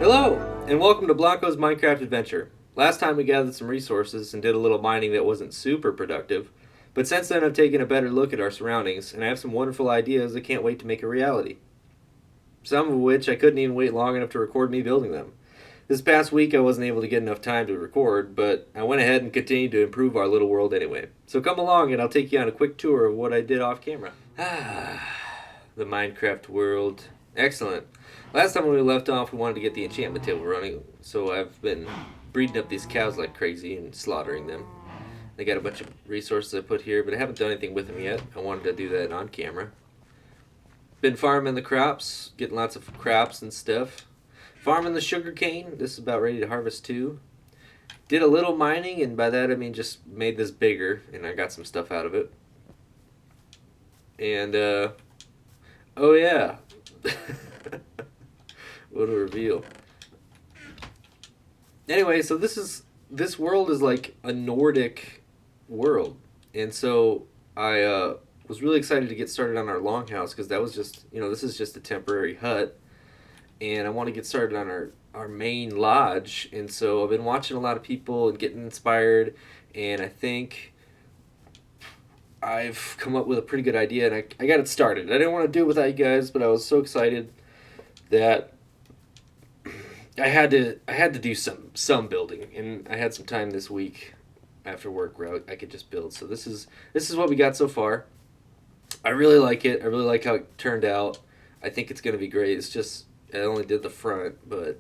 Hello, and welcome to Blanco's Minecraft Adventure. Last time we gathered some resources and did a little mining that wasn't super productive, but since then I've taken a better look at our surroundings, and I have some wonderful ideas I can't wait to make a reality. Some of which I couldn't even wait long enough to record me building them. This past week I wasn't able to get enough time to record, but I went ahead and continued to improve our little world anyway. So come along and I'll take you on a quick tour of what I did off camera. The Minecraft world. Excellent. Last time when we left off, we wanted to get the enchantment table running, so I've been breeding up these cows like crazy and slaughtering them. I got a bunch of resources I put here, but I haven't done anything with them yet. I wanted to do that on camera. Been farming the crops, getting lots of crops and stuff. Farming the sugar cane. This is about ready to harvest too. Did a little mining, and by that I mean just made this bigger, and I got some stuff out of it. And, oh yeah. What a reveal. Anyway, so this world is like a Nordic world. And so I was really excited to get started on our longhouse because that was just, this is just a temporary hut. And I want to get started on our main lodge. And so I've been watching a lot of people and getting inspired. And I think I've come up with a pretty good idea. And I got it started. I didn't want to do it without you guys, but I was so excited that I had to do some building, and I had some time this week after work where I could just build. So this is what we got so far. I really like it. I really like how it turned out. I think it's going to be great. It's just I only did the front, but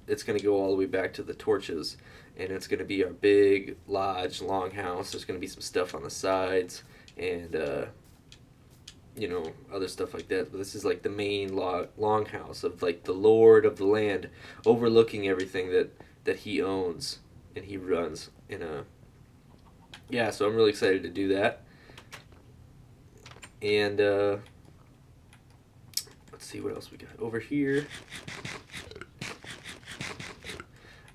it's going to go all the way back to the torches, and it's going to be our big lodge longhouse. There's going to be some stuff on the sides and other stuff like that. But this is like the main longhouse of like the lord of the land, overlooking everything that he owns and he runs. So I'm really excited to do that. And let's see what else we got over here.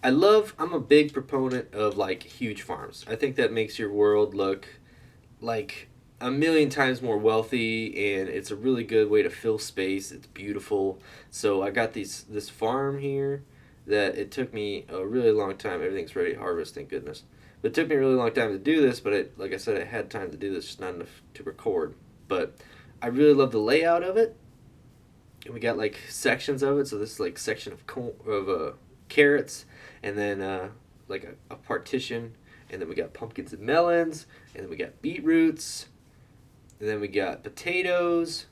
I'm a big proponent of like huge farms. I think that makes your world look like a million times more wealthy, and it's a really good way to fill space. It's beautiful. So I got this farm here that it took me a really long time. Everything's ready to harvest, thank goodness. But it took me a really long time to do this, but like I said, I had time to do this, just not enough to record. But I really love the layout of it. And we got like sections of it. So this is like section of carrots, and then like a partition, and then we got pumpkins and melons, and then we got beetroots, and then we got potatoes,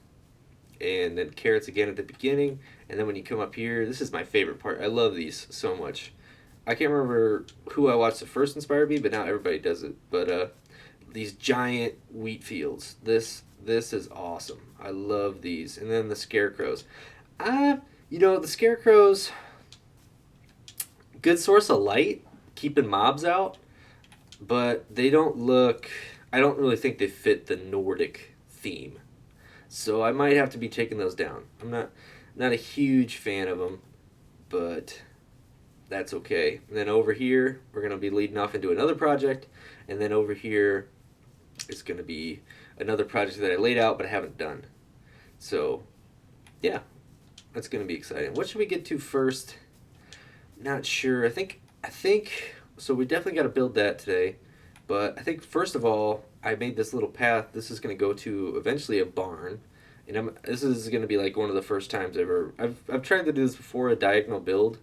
and then carrots again at the beginning. And then when you come up here, this is my favorite part. I love these so much. I can't remember who I watched that first inspired me, but now everybody does it. But these giant wheat fields. This is awesome. I love these. And then the scarecrows. The scarecrows, good source of light, keeping mobs out, but they don't look... I don't really think they fit the Nordic theme. So I might have to be taking those down. I'm not a huge fan of them, but that's okay. And then over here, we're going to be leading off into another project. And then over here is going to be another project that I laid out but I haven't done. So, yeah, that's going to be exciting. What should we get to first? Not sure. I think so we definitely got to build that today. But I think first of all, I made this little path. This is going to go to eventually a barn, and this is going to be like one of the first times ever. I've tried to do this before, a diagonal build,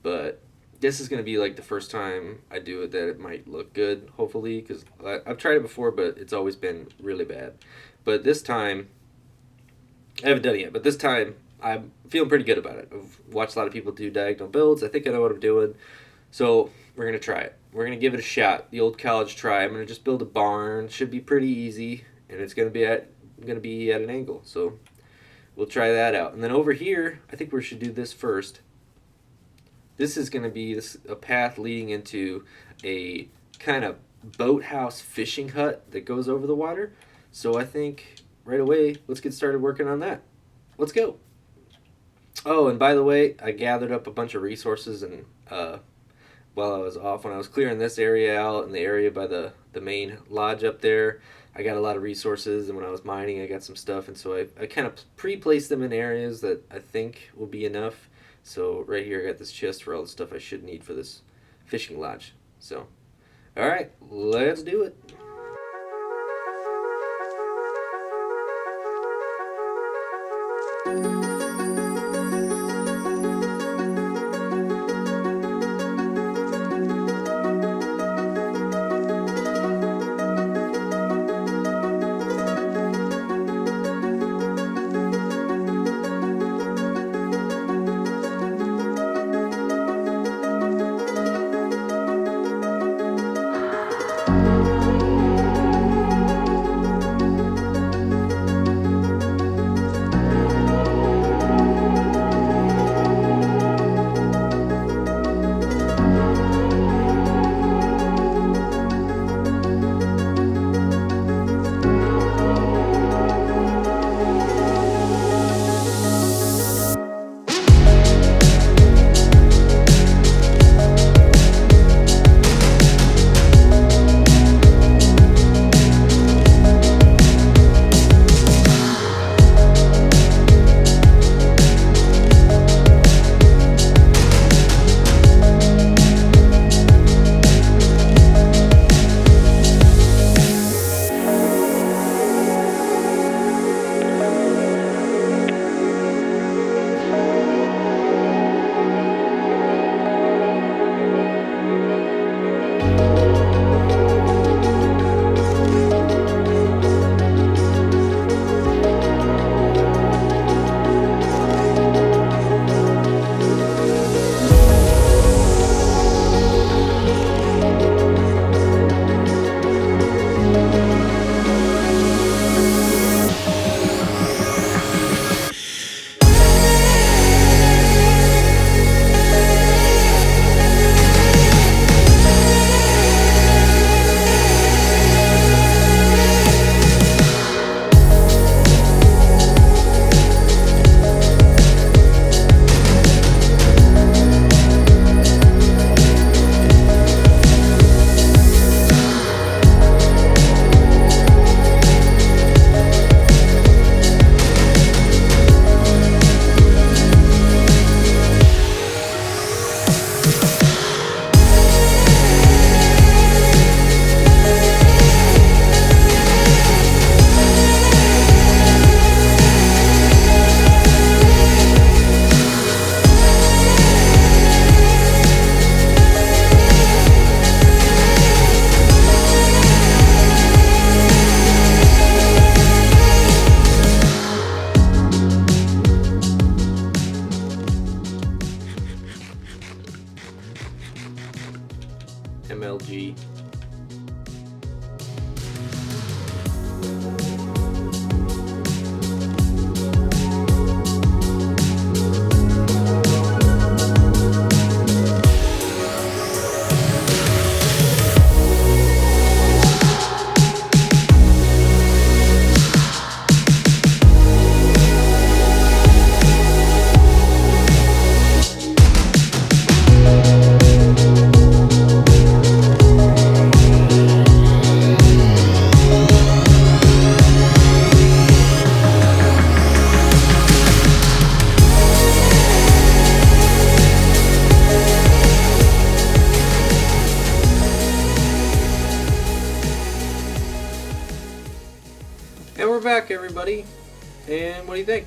but this is going to be like the first time I do it that it might look good, hopefully, because I've tried it before, but it's always been really bad. But this time, I haven't done it yet, but this time I'm feeling pretty good about it. I've watched a lot of people do diagonal builds. I think I know what I'm doing. So we're going to try it. We're going to give it a shot. The old college try. I'm going to just build a barn. Should be pretty easy. And it's going to be at an angle. So we'll try that out. And then over here, I think we should do this first. This is going to be a path leading into a kind of boathouse fishing hut that goes over the water. So I think right away, let's get started working on that. Let's go. Oh, and by the way, I gathered up a bunch of resources and while I was off, when I was clearing this area out and the area by the main lodge up there, I got a lot of resources, and when I was mining I got some stuff, and so I kind of pre-placed them in areas that I think will be enough. So right here I got this chest for all the stuff I should need for this fishing lodge. So, all right, let's do it. MLG. And we're back, everybody. And what do you think?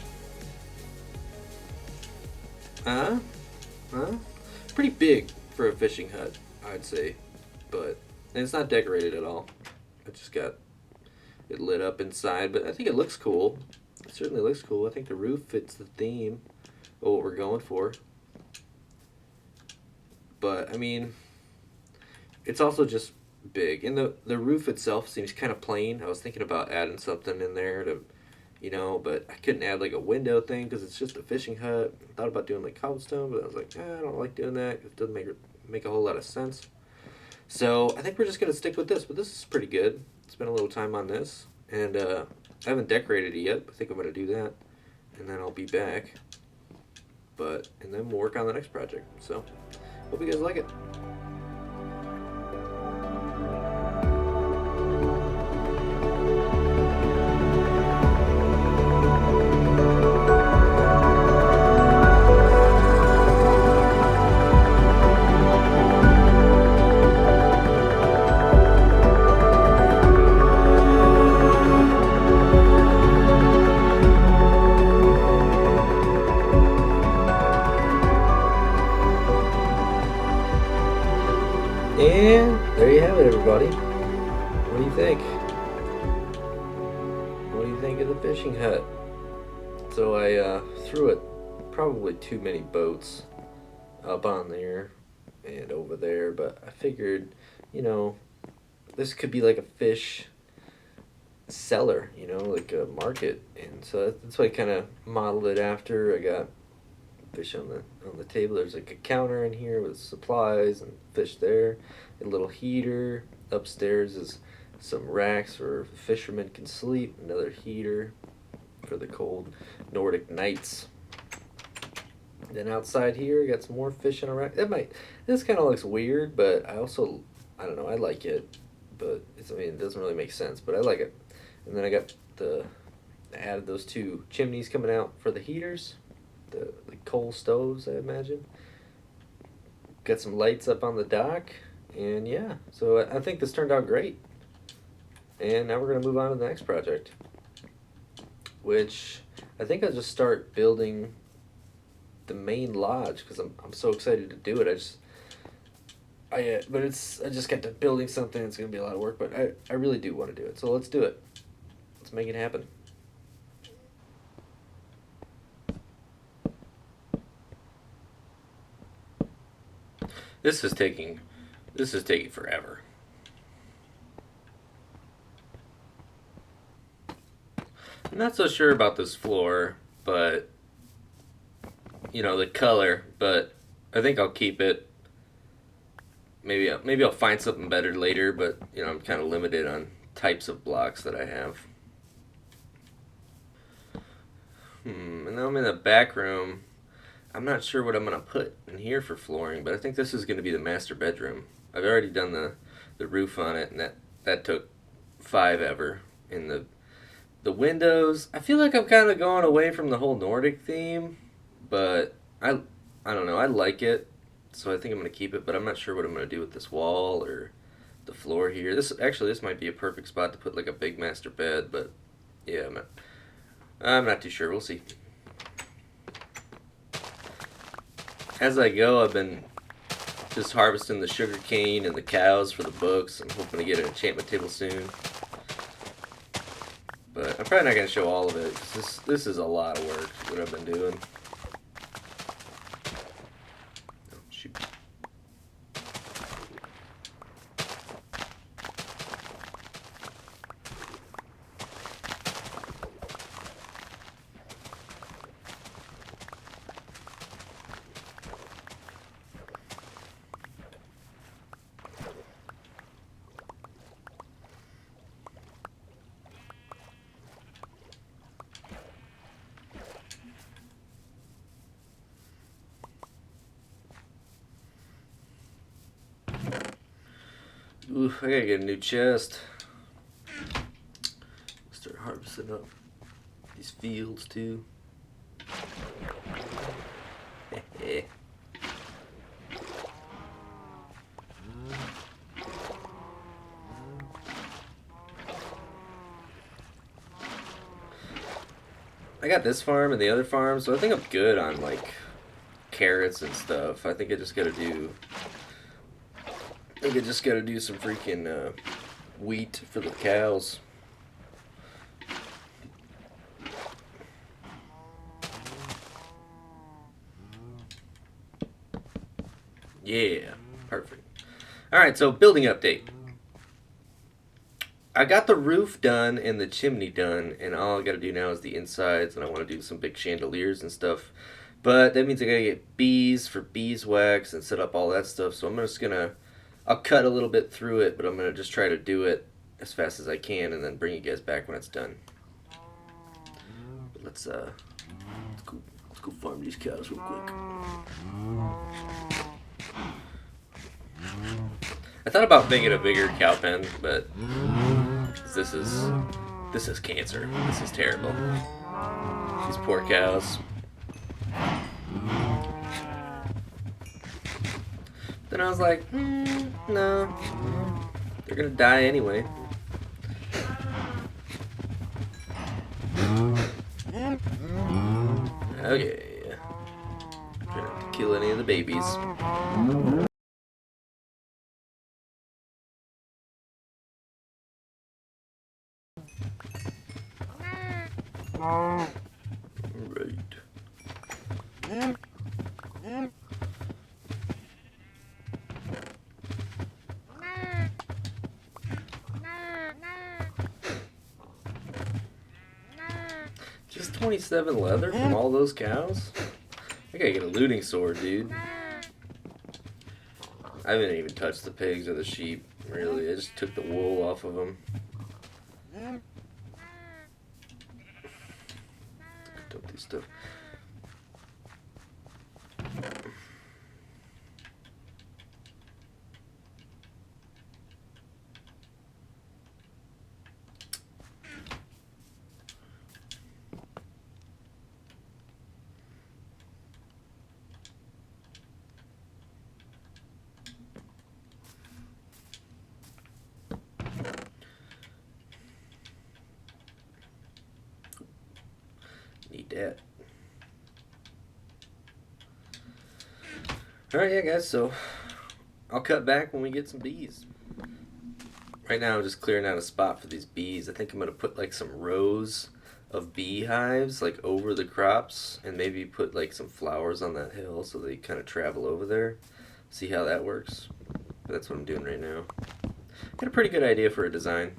Pretty big for a fishing hut, I'd say. But, and it's not decorated at all. I just got it lit up inside, but I think it looks cool. It certainly looks cool. I think the roof fits the theme of what we're going for. But, I mean, it's also just big. And the roof itself seems kind of plain. I was thinking about adding something in there to, but I couldn't add like a window thing because it's just a fishing hut. I thought about doing like cobblestone, but I was like, I don't like doing that. It doesn't make a whole lot of sense. So I think we're just going to stick with this. But this is pretty good. Spent a little time on this. And I haven't decorated it yet. I think I'm going to do that. And then I'll be back. And then we'll work on the next project. So hope you guys like it. And there you have it, everybody. What do you think? What do you think of the fishing hut? So I threw it probably too many boats up on there and over there, but I figured, you know, this could be like a fish cellar, you know, like a market, and so that's what I kind of modeled it after. I got fish on the table. There's like a counter in here with supplies and fish there, a little heater. Upstairs is some racks where fishermen can sleep. Another heater for the cold Nordic nights. Then outside here, I got some more fish in a rack. This kind of looks weird, but I don't know, I like it, but it doesn't really make sense, but I like it. And then I added those two chimneys coming out for the heaters, the coal stoves, I imagine. Got some lights up on the dock, and yeah, so I think this turned out great. And now we're gonna move on to the next project, which I think I'll just start building the main lodge, because I'm so excited to do it. I just got to building something. It's gonna be a lot of work, but I really do want to do it. So let's do it. Let's make it happen. This is taking forever. I'm not so sure about this floor, but you know, the color, but I think I'll keep it. Maybe I'll find something better later, but you know, I'm kind of limited on types of blocks that I have. And now I'm in the back room. I'm not sure what I'm gonna put in here for flooring, but I think this is gonna be the master bedroom. I've already done the roof on it, and that took 5 ever. In the windows, I feel like I'm kind of going away from the whole Nordic theme, but I don't know. I like it, so I think I'm gonna keep it. But I'm not sure what I'm gonna do with this wall or the floor here. This might be a perfect spot to put like a big master bed, but yeah, I'm not too sure. We'll see. As I go, I've been just harvesting the sugar cane and the cows for the books. I'm hoping to get an enchantment table soon. But I'm probably not going to show all of it, because this is a lot of work, what I've been doing. Oh, shoot. Ooh, I gotta get a new chest. Start harvesting up these fields too. I got this farm and the other farm, so I think I'm good on like carrots and stuff. I think I just gotta do some freaking wheat for the cows. Yeah, perfect. Alright, so building update. I got the roof done and the chimney done, and all I gotta do now is the insides, and I want to do some big chandeliers and stuff. But that means I gotta get bees for beeswax and set up all that stuff, so I'm just gonna I'll cut a little bit through it, but I'm going to just try to do it as fast as I can and then bring you guys back when it's done. But let's go farm these cows real quick. I thought about making a bigger cow pen, but this is cancer. This is terrible. These poor cows. Then I was like, no, they're gonna die anyway. Okay, trying not to kill any of the babies. Just 27 leather from all those cows? I gotta get a looting sword, dude. I haven't even touched the pigs or the sheep, really. I just took the wool off of them. Dump this stuff. Need that. Alright, yeah, guys, so I'll cut back when we get some bees. Right now I'm just clearing out a spot for these bees. I think I'm going to put like some rows of beehives like over the crops and maybe put like some flowers on that hill so they kind of travel over there. See how that works. But that's what I'm doing right now. Got a pretty good idea for a design.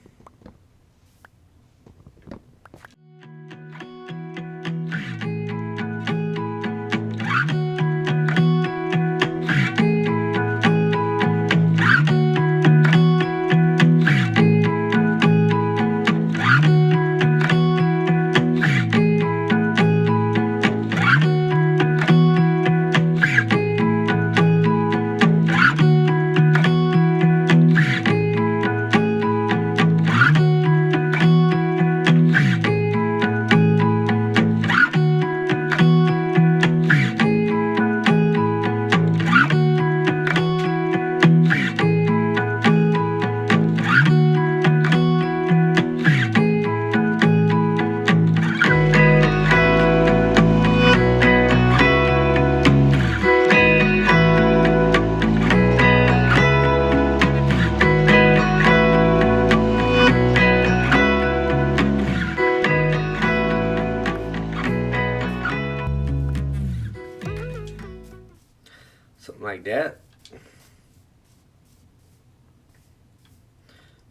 Something like that.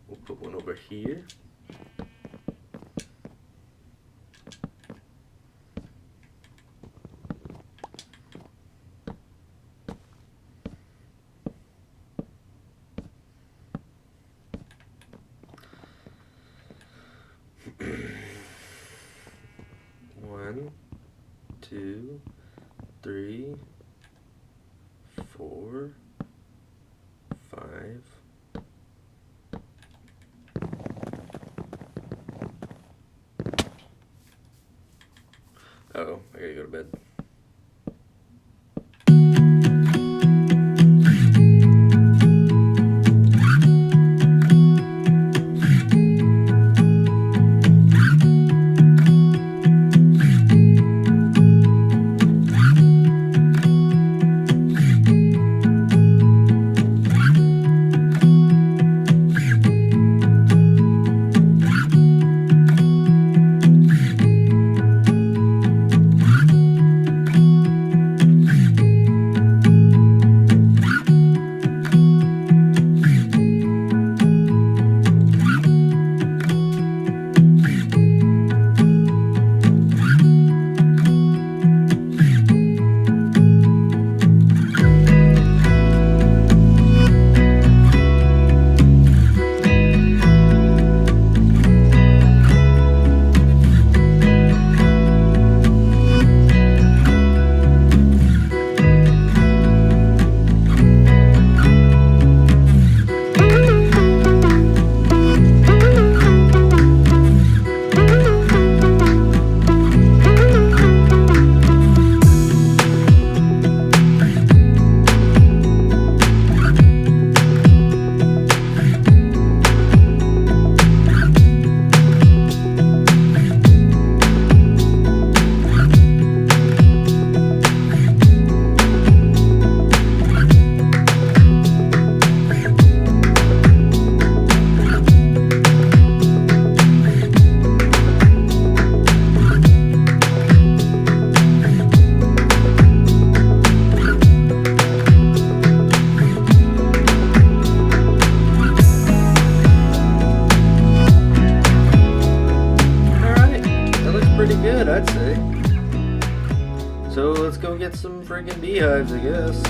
We'll put one over here. One, two, three, 4, 5, friggin' beehives, I guess.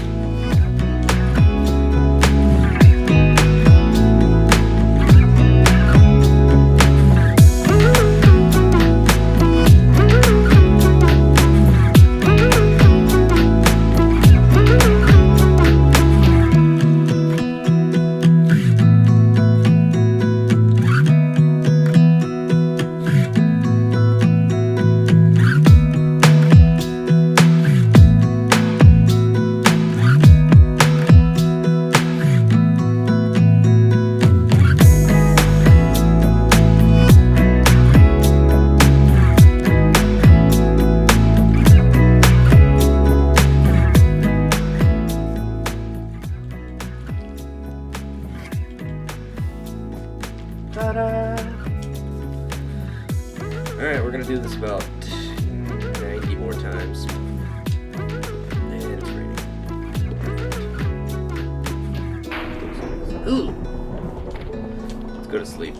Ta-da! Alright, we're gonna do this about 90 more times. And it's ready. Ooh! Let's go to sleep.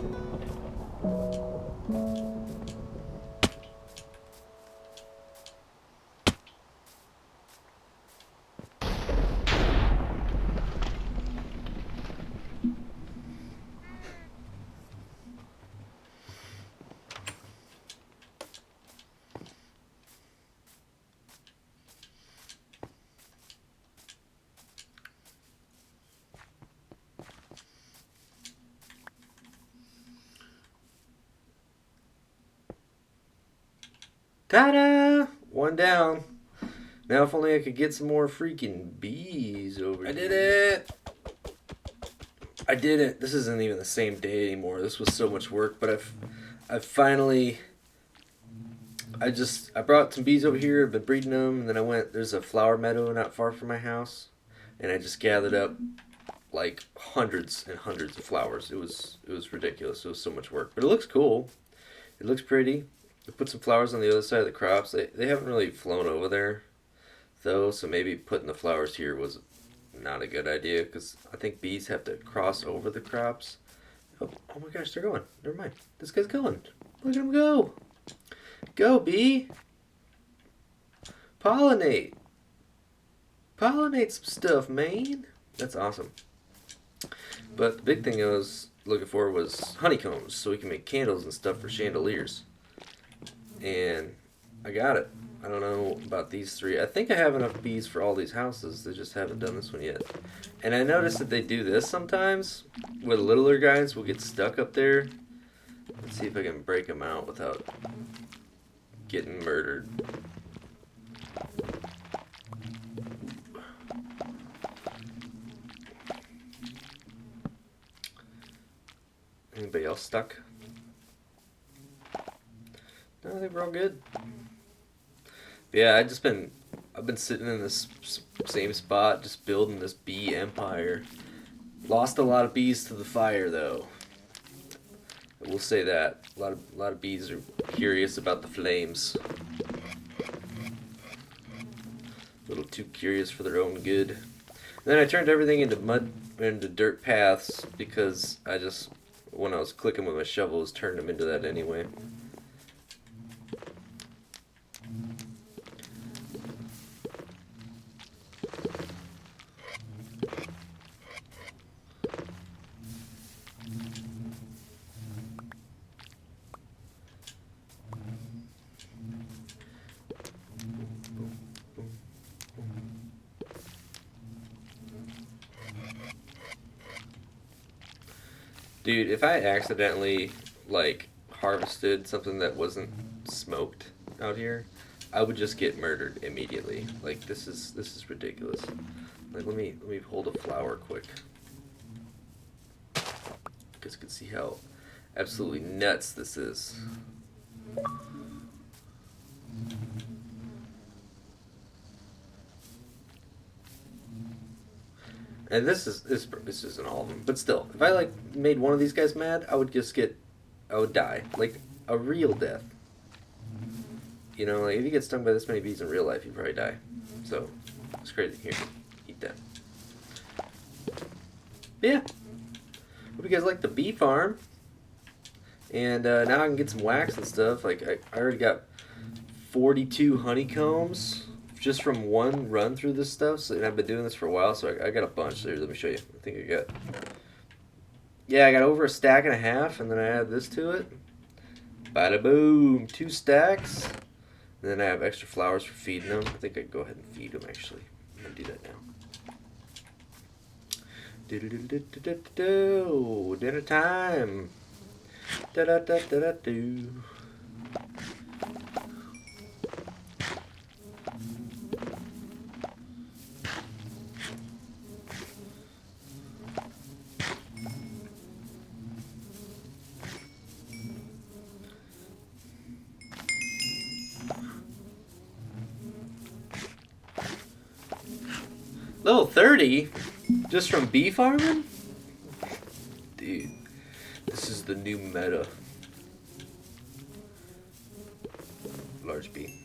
Ta-da! One down. Now if only I could get some more freaking bees over here. I did it! I did it. This isn't even the same day anymore. This was so much work, but I've finally... I brought some bees over here. I've been breeding them, and then there's a flower meadow not far from my house, and I just gathered up like hundreds and hundreds of flowers. It was ridiculous. It was so much work, but it looks cool. It looks pretty. I put some flowers on the other side of the crops. They haven't really flown over there, though, so maybe putting the flowers here was not a good idea, because I think bees have to cross over the crops. Oh my gosh, they're going. Never mind. This guy's going. Look at him go. Go, bee. Pollinate. Pollinate some stuff, man. That's awesome. But the big thing I was looking for was honeycombs, so we can make candles and stuff for chandeliers. And I got it. I don't know about these three. I think I have enough bees for all these houses. They just haven't done this one yet. And I noticed that they do this sometimes. With littler guys will get stuck up there. Let's see if I can break them out without getting murdered. Anybody else stuck? No, I think we're all good. But yeah, I've been sitting in this same spot, just building this bee empire. Lost a lot of bees to the fire, though. I will say that a lot of bees are curious about the flames. A little too curious for their own good. And then I turned everything into dirt paths because when I was clicking with my shovels, turned them into that anyway. Dude, if I accidentally, harvested something that wasn't smoked out here, I would just get murdered immediately. This is ridiculous. Let me hold a flower quick. Because you can see how absolutely nuts this is. And this isn't all of them, but still, if I made one of these guys mad, I would die, like a real death. You know, if you get stung by this many bees in real life, you probably die. So it's crazy. Here, eat that. Yeah. Hope you guys like the bee farm. And now I can get some wax and stuff. I already got 42 honeycombs, just from one run through this stuff. So, and I've been doing this for a while, so I got a bunch. So here, let me show you. I think I got. Yeah, I got over a stack and a half, and then I add this to it. Bada boom, 2 stacks. And then I have extra flowers for feeding them. I think I can go ahead and feed them actually. I'm gonna do that now. Dinner time. Da da da da da do. Level 30? Just from bee farming? Dude, this is the new meta. Large bee.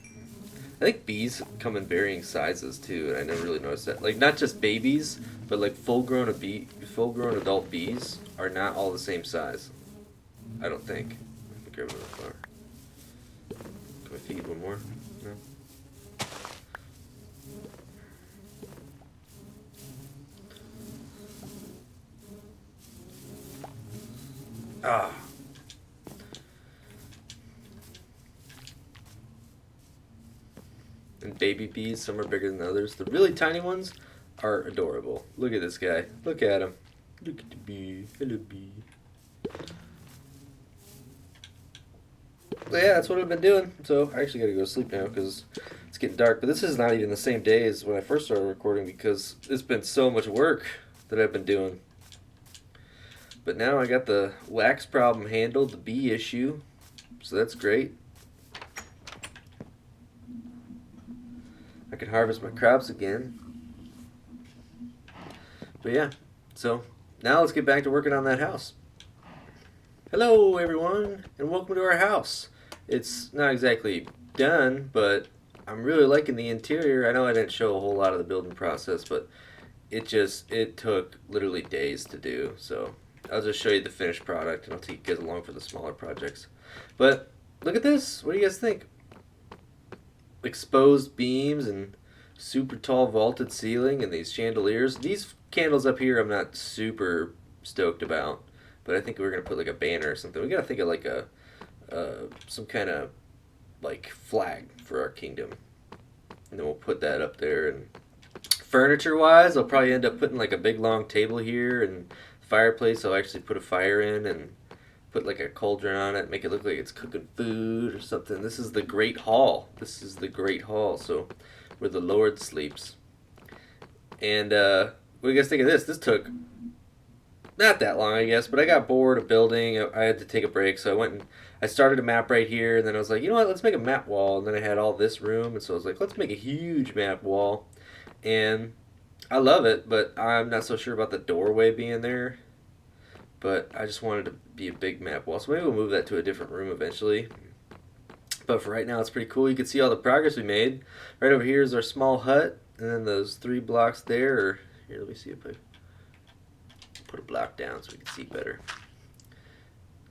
I think bees come in varying sizes too, and I never really noticed that. Like, not just babies, but like full-grown adult bees are not all the same size. I don't think. Let me grab another flower. Can I feed one more? No. Ah. And baby bees, some are bigger than others. The really tiny ones are adorable. Look at this guy. Look at him. Look at the bee. Hello, bee. But yeah, that's what I've been doing. So I actually got to go to sleep now because it's getting dark. But this is not even the same day as when I first started recording because it's been so much work that I've been doing. But now I got the wax problem handled, the bee issue, so that's great. I can harvest my crops again. But yeah, so now let's get back to working on that house. Hello everyone, and welcome to our house. It's not exactly done, but I'm really liking the interior. I know I didn't show a whole lot of the building process, but it took literally days to do, so I'll just show you the finished product, and I'll take you guys along for the smaller projects. But look at this. What do you guys think? Exposed beams and super tall vaulted ceiling and these chandeliers. These candles up here I'm not super stoked about, but I think we're going to put like a banner or something. We got to think of like some kind of like flag for our kingdom. And then we'll put that up there. And furniture-wise, I'll probably end up putting like a big long table here and fireplace. I'll actually put a fire in and put like a cauldron on it, make it look like it's cooking food or something. This is the Great Hall. This is the Great Hall, so where the Lord sleeps. And what do you guys think of this? This took not that long, I guess, but I got bored of building. I had to take a break, so I went and I started a map right here, and then I was like, you know what, let's make a map wall. And then I had all this room, and so I was like, let's make a huge map wall. And I love it, but I'm not so sure about the doorway being there. But I just wanted to be a big map wall, so maybe we'll move that to a different room eventually. But for right now, it's pretty cool. You can see all the progress we made. Right over here is our small hut, and then those 3 blocks there. Or here, let me see if I put a block down so we can see better.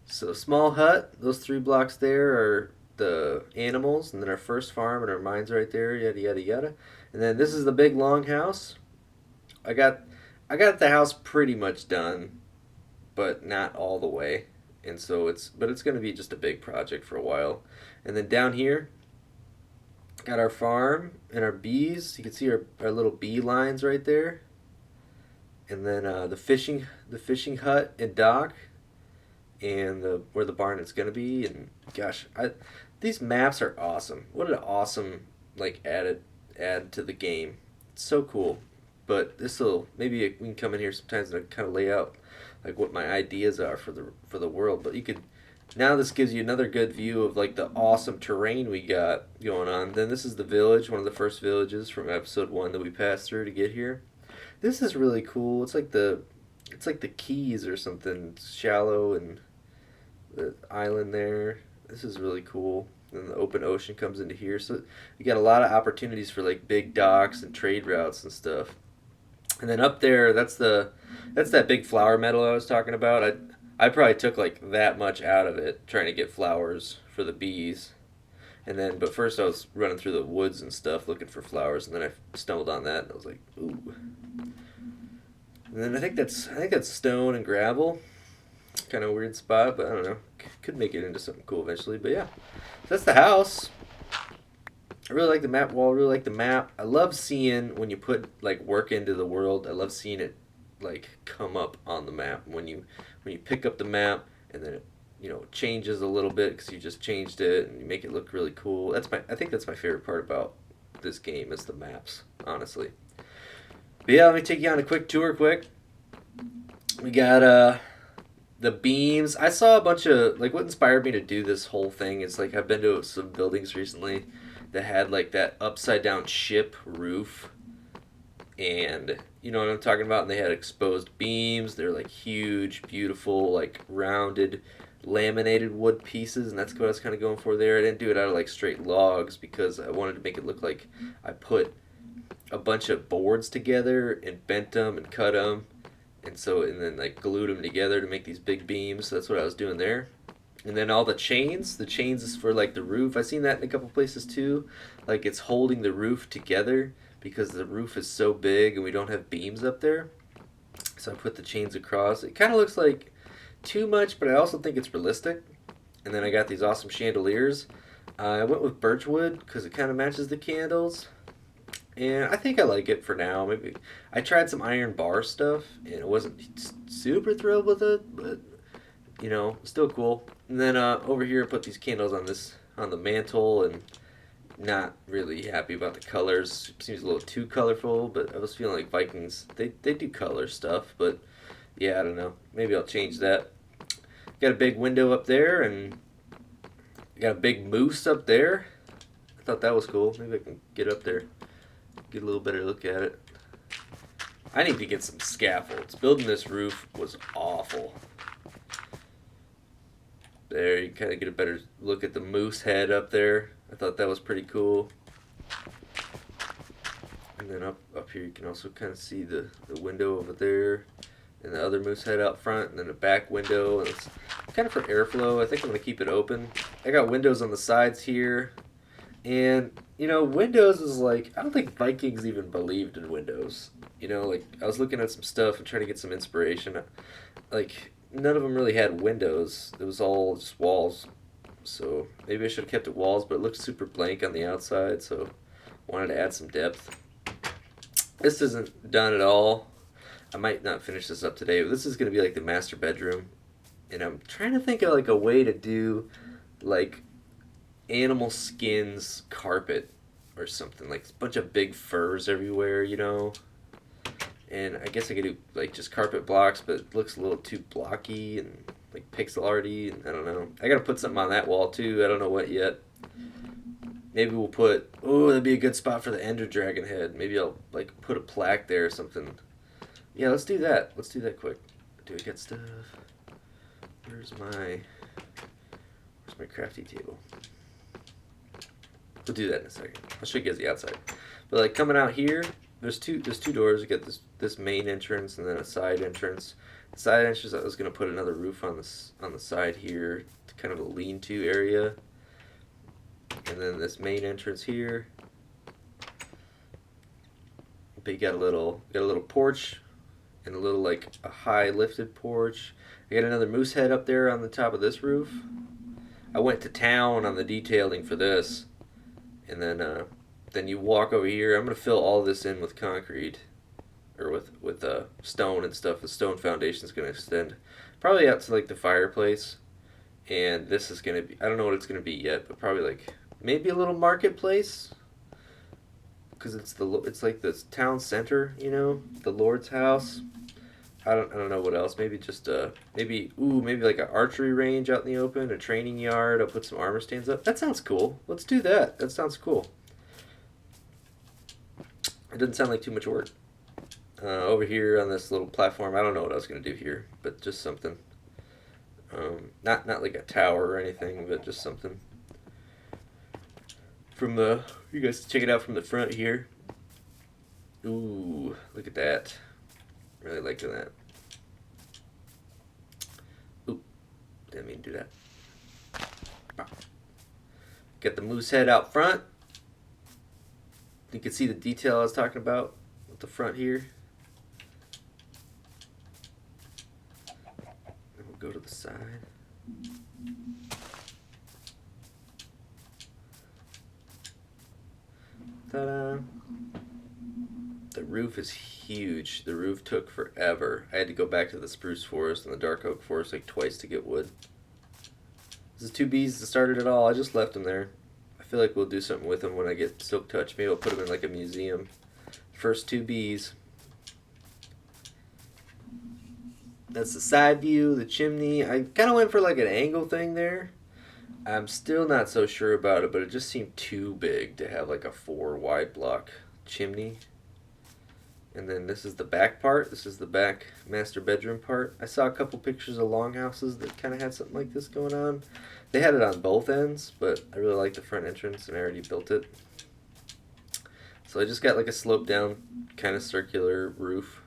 So small hut, those 3 blocks there are the animals, and then our first farm and our mines right there, yada yada yada. And then this is the big long house. I got the house pretty much done, but not all the way. And so it's going to be just a big project for a while. And then down here, got our farm and our bees. You can see our little bee lines right there. And then the fishing hut and dock, and where the barn is going to be. And gosh, these maps are awesome. What an awesome add to the game. It's so cool. But maybe we can come in here sometimes and kind of lay out like what my ideas are for the world. But now this gives you another good view of like the awesome terrain we got going on. Then this is the village, one of the first villages from episode 1 that we passed through to get here. This is really cool. It's like the Keys or something. It's shallow, and the island there. This is really cool. And the open ocean comes into here, so you got a lot of opportunities for like big docks and trade routes and stuff. And then up there, that's that big flower meadow I was talking about. I probably took like that much out of it trying to get flowers for the bees. And then, but first I was running through the woods and stuff looking for flowers, and then I stumbled on that, and I was like, ooh. And then I think that's stone and gravel. Kind of weird spot, but I don't know. Could make it into something cool eventually. But yeah, that's the house. I really like the map wall. I really like the map. I love seeing when you put like work into the world. I love seeing it like come up on the map when you pick up the map and then it changes a little bit because you just changed it and you make it look really cool. I think that's my favorite part about this game is the maps, honestly. But yeah, let me take you on a quick tour. We got the beams. I saw a bunch of like what inspired me to do this whole thing is like I've been to some buildings recently that had like that upside down ship roof, and you know what I'm talking about, and they had exposed beams. They're like huge, beautiful, like rounded laminated wood pieces, and that's what I was kind of going for there. I didn't do it out of like straight logs because I wanted to make it look like I put a bunch of boards together and bent them and cut them, and then like glued them together to make these big beams. So that's what I was doing there. And then all the chains is for like the roof. I've seen that in a couple places too. Like it's holding the roof together because the roof is so big and we don't have beams up there. So I put the chains across. It kind of looks like too much, but I also think it's realistic. And then I got these awesome chandeliers. I went with birchwood because it kind of matches the candles. And I think I like it for now. Maybe I tried some iron bar stuff, and it wasn't super thrilled with it, but still cool. And then over here, I put these candles on the mantle, and not really happy about the colors. Seems a little too colorful, but I was feeling like Vikings. They do color stuff, but yeah, I don't know. Maybe I'll change that. Got a big window up there, and got a big moose up there. I thought that was cool. Maybe I can get up there. Get a little better look at it. I need to get some scaffolds. Building this roof was awful. There, you kind of get a better look at the moose head up there. I thought that was pretty cool. And then up here you can also kind of see the window over there. And the other moose head out front. And then a back window. And it's kind of for airflow. I think I'm going to keep it open. I got windows on the sides here. And, Windows is like, I don't think Vikings even believed in Windows. Like, I was looking at some stuff and trying to get some inspiration. Like, none of them really had windows. It was all just walls. So, maybe I should have kept it walls, but it looked super blank on the outside, so wanted to add some depth. This isn't done at all. I might not finish this up today, but this is going to be like the master bedroom. And I'm trying to think of like a way to do, like, animal skins carpet or something, like a bunch of big furs everywhere, and I guess I could do like just carpet blocks, but it looks a little too blocky and like pixel arty, and I don't know. I gotta put something on that wall too. I don't know what yet. Maybe we'll that'd be a good spot for the Ender Dragon head. Maybe I'll like put a plaque there or something. Yeah, let's do that quick. Do I get stuff? Where's my crafty table? We'll do that in a second. I'll show you guys the outside. But like coming out here, there's two doors. You got this main entrance and then a side entrance. The side entrance, I was gonna put another roof on the side here, kind of a lean-to area. And then this main entrance here. But you got a little porch and a little like a high lifted porch. I got another moose head up there on the top of this roof. I went to town on the detailing for this. And then you walk over here. I'm going to fill all this in with concrete, or with stone and stuff. The stone foundation is going to extend probably out to like the fireplace. And this is going to be, I don't know what it's going to be yet, but probably like maybe a little marketplace. Because it's like the town center, the Lord's house. I don't know what else. Maybe just maybe like an archery range out in the open, a training yard. I'll put some armor stands up. That sounds cool. Let's do that. That sounds cool. It doesn't sound like too much work. Over here on this little platform, I don't know what I was gonna do here, but just something. Not like a tower or anything, but just something. You guys check it out from the front here. Ooh, look at that. Really liking that. Oop, didn't mean to do that. Got the moose head out front. You can see the detail I was talking about with the front here. And we'll go to the side. Ta-da! The roof is huge. The roof took forever. I had to go back to the spruce forest and the dark oak forest like twice to get wood. This is 2 bees that started it all. I just left them there. I feel like we'll do something with them when I get Silk Touch. Maybe I'll put them in like a museum. First 2 bees. That's the side view, the chimney. I kind of went for like an angle thing there. I'm still not so sure about it, but it just seemed too big to have like a 4 wide block chimney. And then this is the back part. This is the back master bedroom part. I saw a couple pictures of longhouses that kind of had something like this going on. They had it on both ends, but I really like the front entrance and I already built it. So I just got like a slope down kind of circular roof.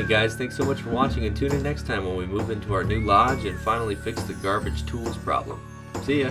Guys, thanks so much for watching, and tune in next time when we move into our new lodge and finally fix the garbage tools problem. See ya!